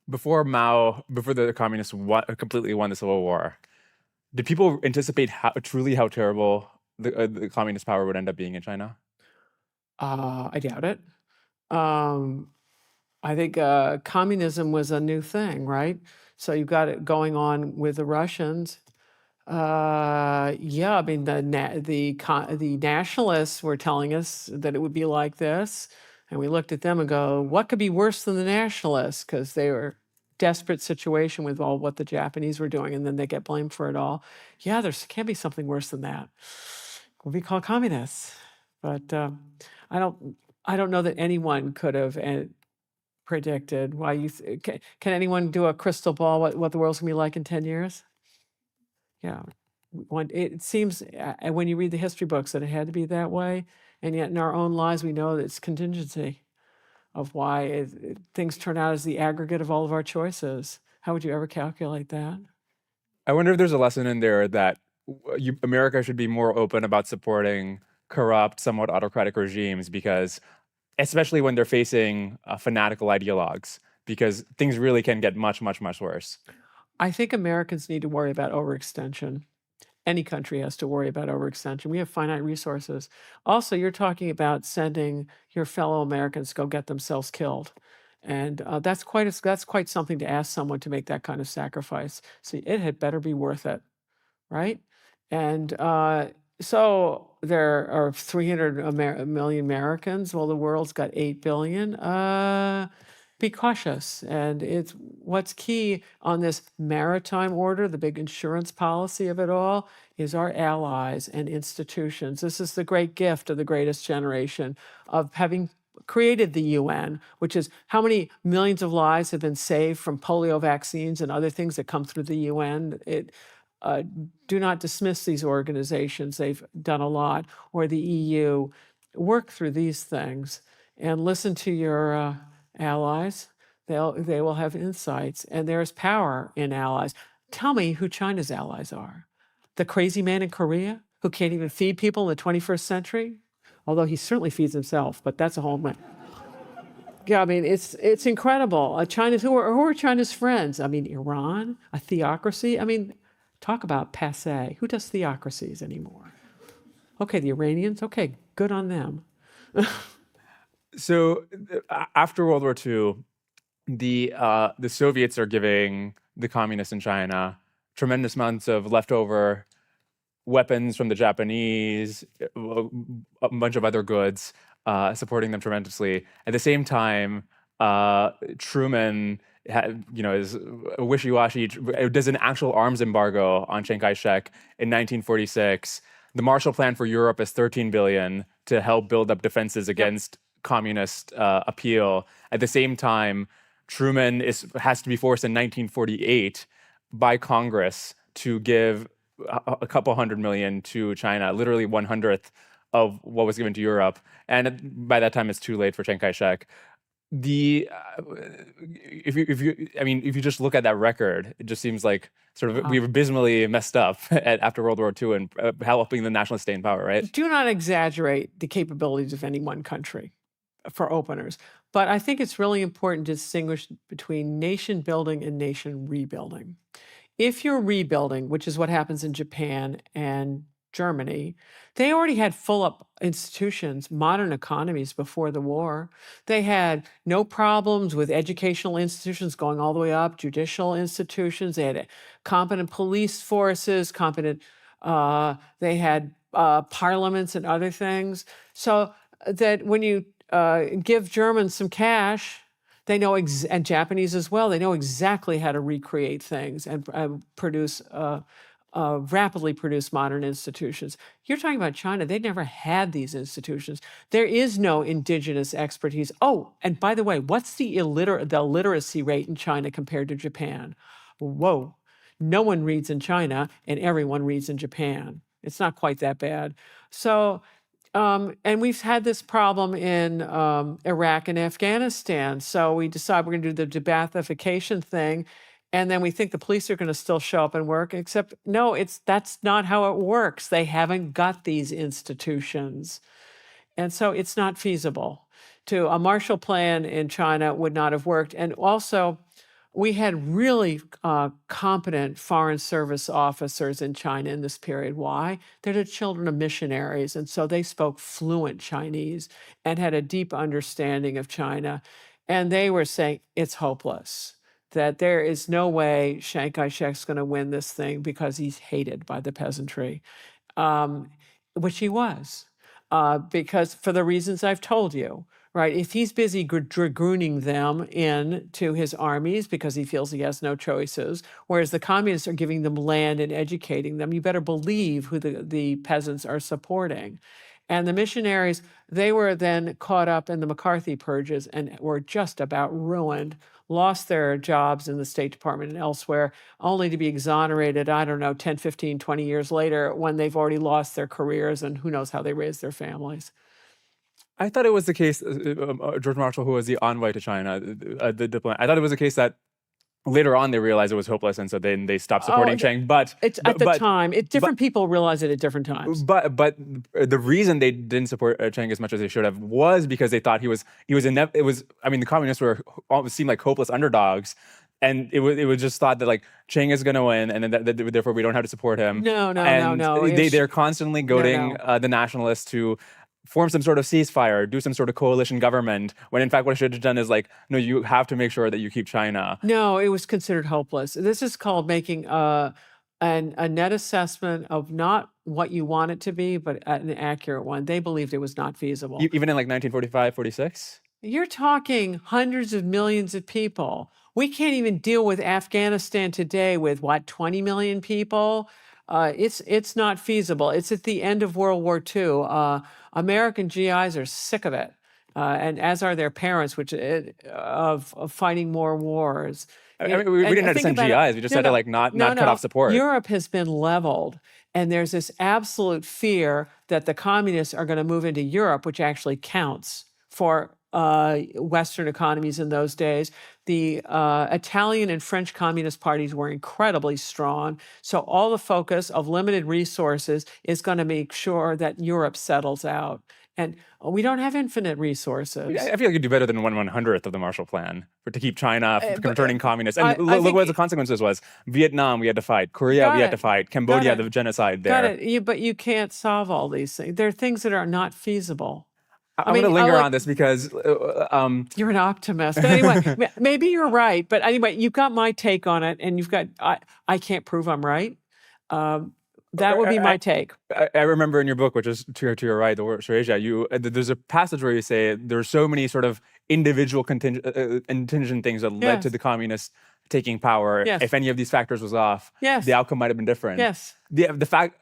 before the communists completely won the Civil War, did people anticipate how terrible the communist power would end up being in China? I doubt it. Um, I think communism was a new thing, right? So you've got it going on with the Russians. Yeah, I mean the nationalists were telling us that it would be like this, and we looked at them and go, "What could be worse than the nationalists?" Because they were desperate situation with all what the Japanese were doing, and then they get blamed for it all. Yeah, there can't be something worse than that. We'll be called communists, but I don't. I don't know that anyone could have predicted why can anyone do a crystal ball what the world's gonna be like in 10 years? Yeah. It seems when you read the history books that it had to be that way, and yet in our own lives we know that it's contingency of why things turn out as the aggregate of all of our choices. How would you ever calculate that? I wonder if there's a lesson in there that America should be more open about supporting corrupt, somewhat autocratic regimes, because especially when they're facing fanatical ideologues, because things really can get much, much, much worse. I think Americans need to worry about overextension. Any country has to worry about overextension. We have finite resources. Also, you're talking about sending your fellow Americans to go get themselves killed. And that's quite something to ask someone to make that kind of sacrifice. So it had better be worth it, right? And so there are 300 million Americans. Well, the world's got 8 billion. Be cautious. And it's what's key on this maritime order, the big insurance policy of it all, is our allies and institutions. This is the great gift of the greatest generation of having created the UN, which is how many millions of lives have been saved from polio vaccines and other things that come through the UN. Uh, do not dismiss these organizations. They've done a lot, or the EU. Work through these things and listen to your allies. They will have insights, and there's power in allies. Tell me who China's allies are. The crazy man in Korea who can't even feed people in the 21st century? Although he certainly feeds himself, but that's a whole yeah, I mean, it's incredible. Who are China's friends? I mean, Iran, a theocracy. I mean, talk about passe. Who does theocracies anymore? Okay, the Iranians. Okay, good on them. So after World War II, the Soviets are giving the communists in China tremendous amounts of leftover weapons from the Japanese, a bunch of other goods, supporting them tremendously. At the same time, Truman is wishy-washy, does an actual arms embargo on Chiang Kai-shek in 1946. The Marshall Plan for Europe is 13 billion to help build up defenses against communist appeal. At the same time, Truman has to be forced in 1948 by Congress to give a couple hundred million to China, literally 1/100th of what was given to Europe. And by that time, it's too late for Chiang Kai-shek. If you just look at that record, it just seems like sort of we've abysmally messed up after World War II and helping the nationalists stay in power, right? Do not exaggerate the capabilities of any one country for openers. But I think it's really important to distinguish between nation building and nation rebuilding. If you're rebuilding, which is what happens in Japan and Germany, they already had full up institutions, modern economies before the war. They had no problems with educational institutions going all the way up, judicial institutions. They had competent police forces, they had parliaments and other things. So that when you give Germans some cash, they know, and Japanese as well, they know exactly how to recreate things and rapidly produce modern institutions. You're talking about China. They never had these institutions. There is no indigenous expertise. Oh, and by the way, what's the literacy rate in China compared to Japan? Whoa. No one reads in China and everyone reads in Japan. It's not quite that bad. So and we've had this problem in Iraq and Afghanistan. So we decide we're going to do the de-Baathification thing, and then we think the police are going to still show up and work. Except no, that's not how it works. They haven't got these institutions, and so it's not feasible. A Marshall Plan in China would not have worked. And also, we had really competent foreign service officers in China in this period. Why? They're the children of missionaries, and so they spoke fluent Chinese and had a deep understanding of China. And they were saying it's hopeless, that there is no way Chiang Kai-shek's going to win this thing because he's hated by the peasantry, um, which he was, because for the reasons I've told you. Right. If he's busy dragooning them into his armies because he feels he has no choices, whereas the communists are giving them land and educating them, you better believe who the peasants are supporting. And the missionaries, they were then caught up in the McCarthy purges and were just about ruined, lost their jobs in the State Department and elsewhere, only to be exonerated, I don't know, 10, 15, 20 years later when they've already lost their careers and who knows how they raised their families. I thought it was the case, George Marshall, who was the envoy to China, the diplomat. I thought it was the case that later on they realized it was hopeless, and so then they stopped supporting Chiang. But it's at the time, different people realize it at different times. But the reason they didn't support Chiang as much as they should have was because they thought he was it was. I mean, the communists seemed like hopeless underdogs. And it was just thought that like Chiang is going to win, and then therefore we don't have to support him. No. They're constantly goading the nationalists to form some sort of ceasefire, do some sort of coalition government, when in fact what I should have done is like, no, you have to make sure that you keep China. No, it was considered hopeless. This is called making a net assessment of not what you want it to be, but an accurate one. They believed it was not feasible. Even in like 1945, 46? You're talking hundreds of millions of people. We can't even deal with Afghanistan today with, 20 million people? It's not feasible. It's at the end of World War II. American GIs are sick of it, and as are their parents, of fighting more wars. I mean, we didn't have to send GIs. We just had to like not cut off support. Europe has been leveled, and there's this absolute fear that the communists are going to move into Europe, which actually counts for Western economies in those days. The Italian and French communist parties were incredibly strong. So all the focus of limited resources is going to make sure that Europe settles out. And we don't have infinite resources. I feel like you do better than 1/100th of the Marshall Plan to keep China from turning communist. And look what the consequences was. Vietnam, we had to fight. Korea, we had to fight. Cambodia, the genocide there. Got it. But you can't solve all these things. There are things that are not feasible. I'm going to linger on this because you're an optimist. But anyway, maybe you're right. But anyway, you've got my take on it, and you've got I can't prove I'm right. That would be my take. I remember in your book, which is to your right, the War for Asia, there's a passage where you say there are so many sort of individual contingent things that led to the communists taking power. Yes. If any of these factors was off, the outcome might have been different. Yes. The fact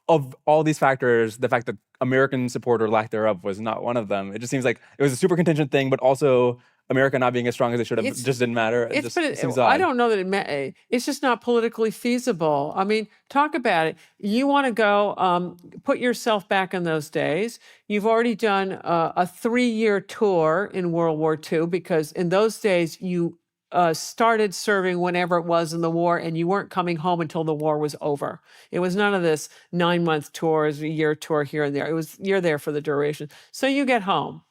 of all these factors, the fact that American support or lack thereof was not one of them. It just seems like it was a super contingent thing, but also America not being as strong as it should have just didn't matter. It seems odd. I don't know that it's just not politically feasible. I mean, talk about it. You want to go put yourself back in those days. You've already done a 3-year tour in World War II because in those days you started serving whenever it was in the war, and you weren't coming home until the war was over. It was none of this 9-month tours, a year tour here and there. It was you're there for the duration. So you get home,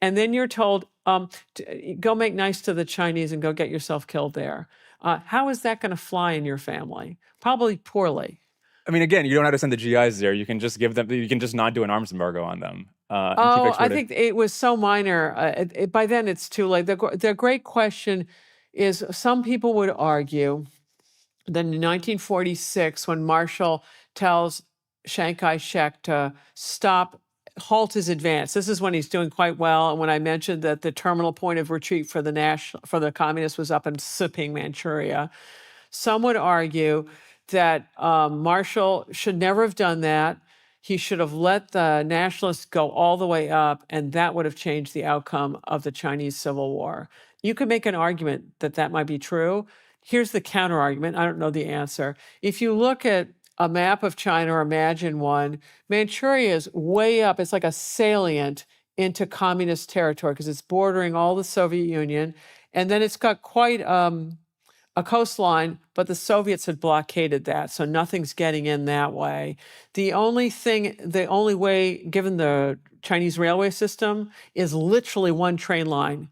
and then you're told, go make nice to the Chinese and go get yourself killed there. How is that going to fly in your family? Probably poorly. I mean, again, you don't have to send the GIs there. You can just give them. You can just not do an arms embargo on them. I think it was so minor. By then, it's too late. The great question is, some people would argue that in 1946, when Marshall tells Chiang Kai-shek to halt his advance. This is when he's doing quite well. And when I mentioned that the terminal point of retreat for the communists was up in Siping, Manchuria, some would argue that Marshall should never have done that. He should have let the nationalists go all the way up, and that would have changed the outcome of the Chinese Civil War. You could make an argument that that might be true. Here's the counter argument. I don't know the answer. If you look at a map of China, or imagine one, Manchuria is way up. It's like a salient into communist territory because it's bordering all the Soviet Union. And then it's got quite a coastline, but the Soviets had blockaded that, so nothing's getting in that way. The only way, given the Chinese railway system, is literally one train line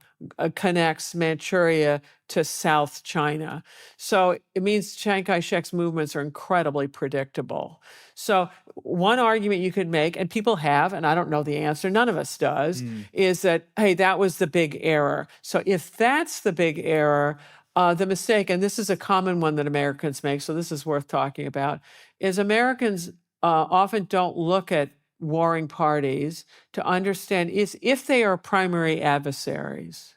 connects Manchuria to South China. So it means Chiang Kai-shek's movements are incredibly predictable. So one argument you could make, and people have, and I don't know the answer, none of us does, is that, hey, that was the big error. So if that's the big error, the mistake, and this is a common one that Americans make, so this is worth talking about, is Americans often don't look at warring parties to understand is if they are primary adversaries,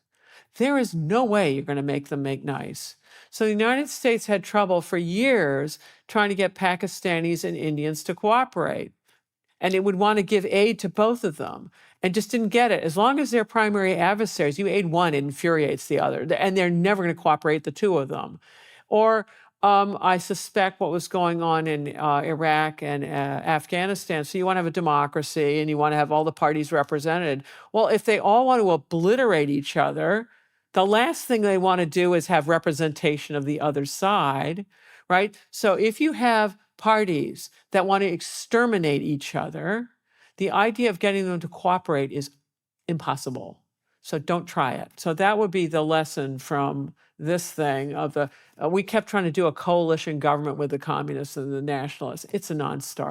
there is no way you're going to make them make nice. So the United States had trouble for years trying to get Pakistanis and Indians to cooperate. And it would want to give aid to both of them and just didn't get it. As long as they're primary adversaries, you aid one, it infuriates the other. And they're never going to cooperate, the two of them. Or I suspect what was going on in Iraq and Afghanistan. So you want to have a democracy and you want to have all the parties represented. Well, if they all want to obliterate each other, the last thing they want to do is have representation of the other side, right? So if you have parties that want to exterminate each other, the idea of getting them to cooperate is impossible. So don't try it. So that would be the lesson from this thing of the, we kept trying to do a coalition government with the communists and the nationalists. It's a non-starter.